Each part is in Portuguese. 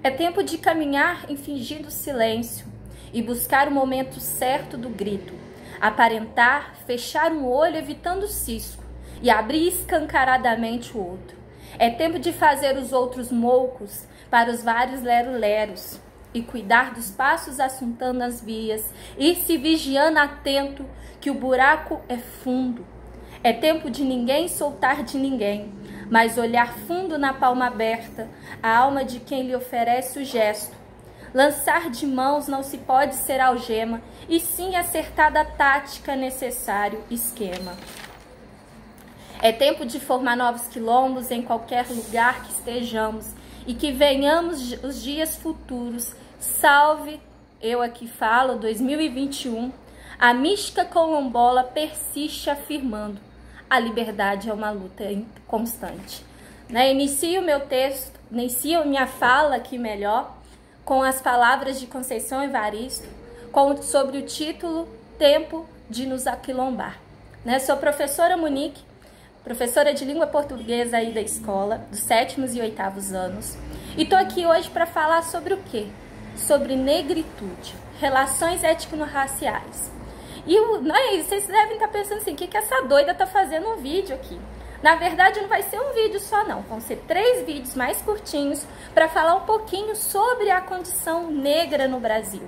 É tempo de caminhar em fingido silêncio e buscar o momento certo do grito. Aparentar, fechar um olho evitando o cisco e abrir escancaradamente o outro. É tempo de fazer os outros moucos para os vários lero-leros e cuidar dos passos assuntando as vias e se vigiando atento que o buraco é fundo. É tempo de ninguém soltar de ninguém, mas olhar fundo na palma aberta, a alma de quem lhe oferece o gesto. Lançar de mãos não se pode ser algema, e sim acertada tática necessário esquema. É tempo de formar novos quilombos em qualquer lugar que estejamos, e que venhamos os dias futuros. Salve, eu aqui falo, 2021, a mística colombola persiste afirmando: a liberdade é uma luta constante. Inicio meu texto, inicio minha fala aqui melhor, com as palavras de Conceição Evaristo, sobre o título Tempo de nos aquilombar. Sou professora Monique, professora de língua portuguesa aí da escola, dos 7º e 8º anos, e tô aqui hoje para falar sobre o quê? Sobre negritude, relações étnico-raciais. E vocês devem estar pensando assim, o que essa doida tá fazendo um vídeo aqui? Na verdade, não vai ser um vídeo só não, vão ser 3 vídeos mais curtinhos para falar um pouquinho sobre a condição negra no Brasil.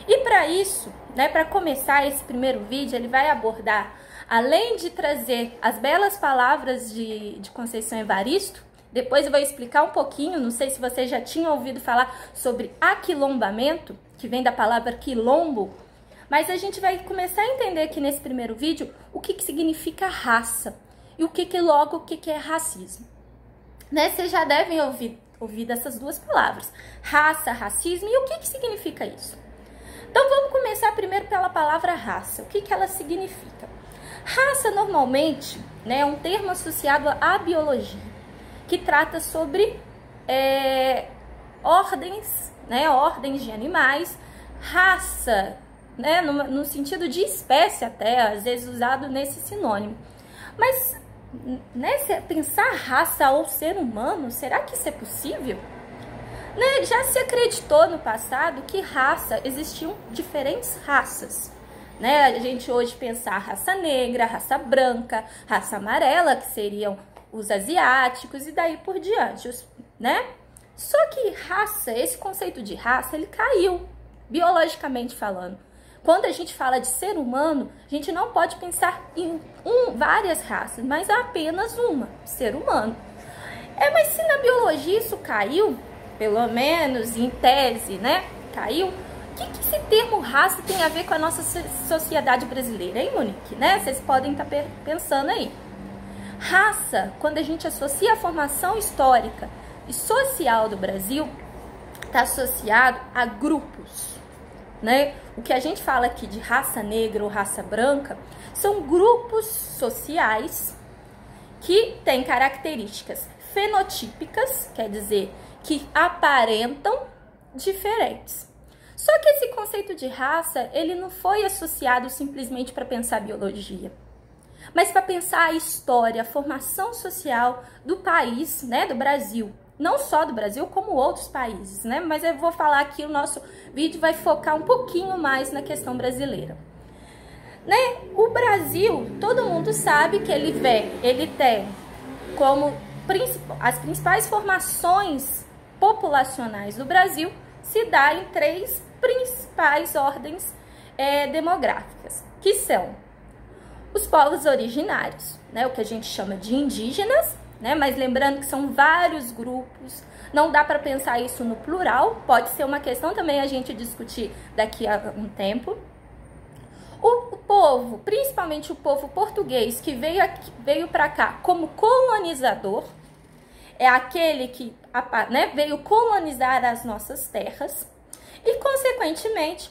E para isso, para começar esse primeiro vídeo, ele vai abordar, além de trazer as belas palavras de Conceição Evaristo, depois eu vou explicar um pouquinho, não sei se vocês já tinham ouvido falar sobre aquilombamento, que vem da palavra quilombo, mas a gente vai começar a entender aqui nesse primeiro vídeo o que significa raça e o que é racismo. Vocês já devem ouvir dessas duas palavras, raça, racismo, e o que significa isso? Então vamos começar primeiro pela palavra raça. O que ela significa? Raça normalmente é um termo associado à biologia, que trata sobre ordens de animais, raça, no sentido de espécie até, às vezes usado nesse sinônimo. Mas pensar raça ou ser humano, será que isso é possível? Já se acreditou no passado que existiam diferentes raças. A gente hoje pensar raça negra, raça branca, raça amarela, que seriam os asiáticos e daí por diante, Só que raça, esse conceito de raça, ele caiu, biologicamente falando. Quando a gente fala de ser humano, a gente não pode pensar em várias raças, mas apenas uma, ser humano. Mas se na biologia isso caiu, pelo menos em tese, caiu, o que esse termo raça tem a ver com a nossa sociedade brasileira, hein, Monique? Vocês podem estar pensando aí. Raça, quando a gente associa a formação histórica e social do Brasil, está associado a grupos. O que a gente fala aqui de raça negra ou raça branca são grupos sociais que têm características fenotípicas, quer dizer, que aparentam diferentes. Só que esse conceito de raça, ele não foi associado simplesmente para pensar biologia, mas para pensar a história, a formação social do país, do Brasil. Não só do Brasil, como outros países, Mas eu vou falar aqui, o nosso vídeo vai focar um pouquinho mais na questão brasileira. O Brasil, todo mundo sabe que ele tem como as principais formações populacionais do Brasil se dá em 3 principais ordens demográficas, que são os povos originários, o que a gente chama de indígenas, mas lembrando que são vários grupos, não dá para pensar isso no plural, pode ser uma questão também a gente discutir daqui a um tempo. O povo, principalmente o povo português, que veio para cá como colonizador, é aquele que veio colonizar as nossas terras, e consequentemente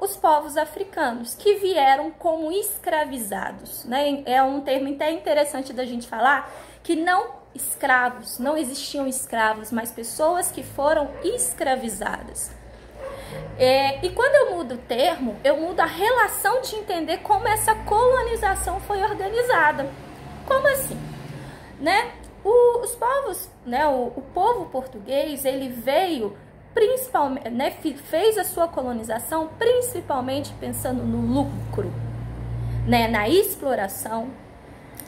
os povos africanos, que vieram como escravizados. É um termo até interessante da gente falar, que não existiam escravos, mas pessoas que foram escravizadas. E quando eu mudo o termo, eu mudo a relação de entender como essa colonização foi organizada. Como assim? Os povos, né, o povo português, ele veio principalmente, né, fez a sua colonização principalmente pensando no lucro, né, na exploração,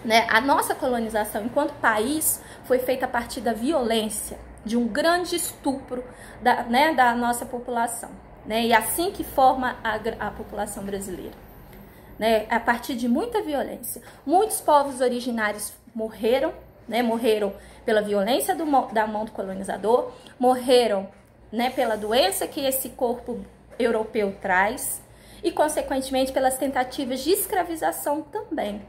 né? A nossa colonização enquanto país foi feita a partir da violência, de um grande estupro da nossa população, né? E assim que forma a população brasileira, né? A partir de muita violência. Muitos povos originários morreram, né? Morreram pela violência da mão do colonizador, morreram, né, pela doença que esse corpo europeu traz e, consequentemente, pelas tentativas de escravização também.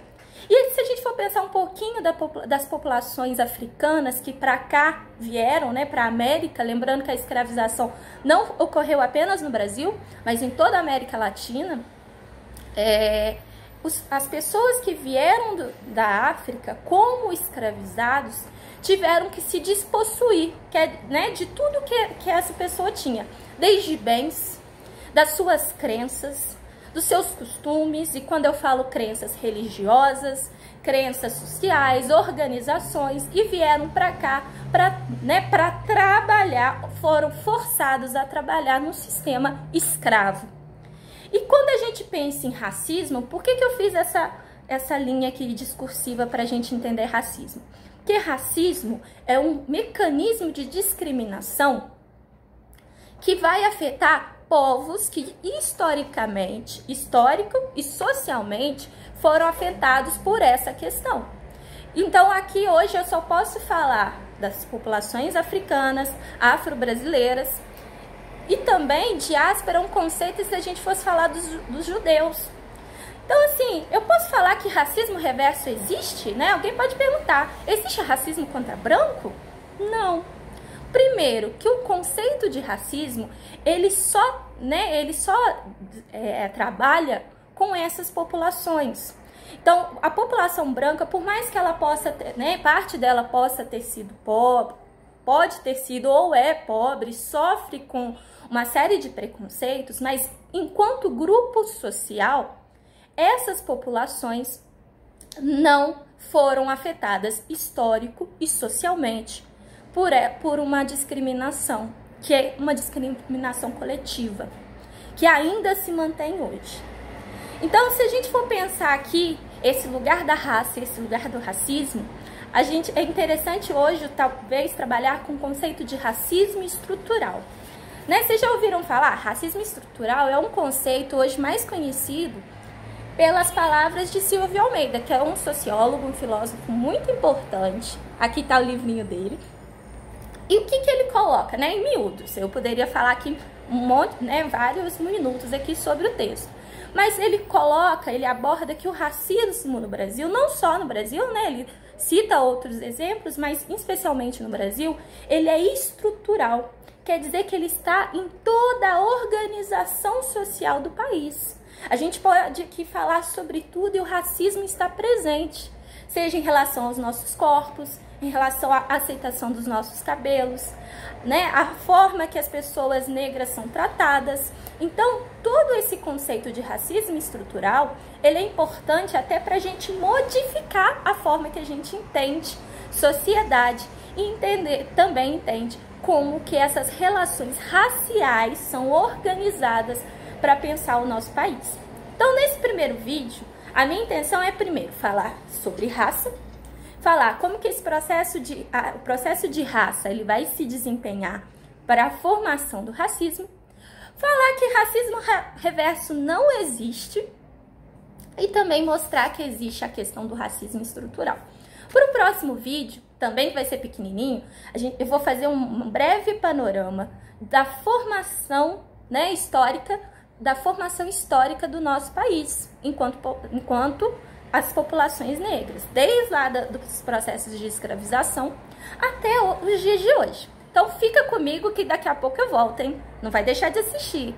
E se a gente for pensar um pouquinho das populações africanas que para cá vieram, né, para a América, lembrando que a escravização não ocorreu apenas no Brasil, mas em toda a América Latina, as pessoas que vieram da África como escravizados tiveram que se despossuir, né, de tudo que essa pessoa tinha, desde bens, das suas crenças, dos seus costumes, e quando eu falo crenças religiosas, crenças sociais, organizações, e vieram para cá para trabalhar, foram forçados a trabalhar no sistema escravo. E quando a gente pensa em racismo, por que eu fiz essa linha aqui discursiva para a gente entender racismo? Porque racismo é um mecanismo de discriminação que vai afetar povos que histórico e socialmente foram afetados por essa questão. Então aqui hoje eu só posso falar das populações africanas, afro-brasileiras, e também diáspora é um conceito se a gente fosse falar dos judeus. Então assim, eu posso falar que racismo reverso existe, né? Alguém pode perguntar, existe racismo contra branco? Não. Primeiro, que o conceito de racismo, ele só trabalha com essas populações. Então, a população branca, por mais que ela possa ter, né, parte dela possa ter sido pobre, pode ter sido ou é pobre, sofre com uma série de preconceitos, mas enquanto grupo social, essas populações não foram afetadas histórico e socialmente por uma discriminação, que é uma discriminação coletiva, que ainda se mantém hoje. Então, se a gente for pensar aqui, esse lugar da raça, esse lugar do racismo, é interessante hoje, talvez, trabalhar com o conceito de racismo estrutural. Né? Vocês já ouviram falar? Racismo estrutural é um conceito hoje mais conhecido pelas palavras de Silvio Almeida, que é um sociólogo, um filósofo muito importante. Aqui está o livrinho dele. E o que ele coloca, né, em miúdos? Eu poderia falar aqui vários minutos aqui sobre o texto. Mas ele aborda que o racismo no Brasil, não só no Brasil, né, ele cita outros exemplos, mas especialmente no Brasil, ele é estrutural. Quer dizer que ele está em toda a organização social do país. A gente pode aqui falar sobre tudo e o racismo está presente, seja em relação aos nossos corpos, em relação à aceitação dos nossos cabelos, né? A forma que as pessoas negras são tratadas. Então, todo esse conceito de racismo estrutural, ele é importante até para a gente modificar a forma que a gente entende sociedade e também entende como que essas relações raciais são organizadas para pensar o nosso país. Então, nesse primeiro vídeo, a minha intenção é primeiro falar sobre raça, falar como que esse o processo de raça ele vai se desempenhar para a formação do racismo, falar que racismo reverso não existe e também mostrar que existe a questão do racismo estrutural. Para o próximo vídeo, também que vai ser pequenininho, eu vou fazer um breve panorama da formação, né, histórica do nosso país, enquanto as populações negras, desde lá dos processos de escravização até os dias de hoje. Então fica comigo que daqui a pouco eu volto, hein? Não vai deixar de assistir.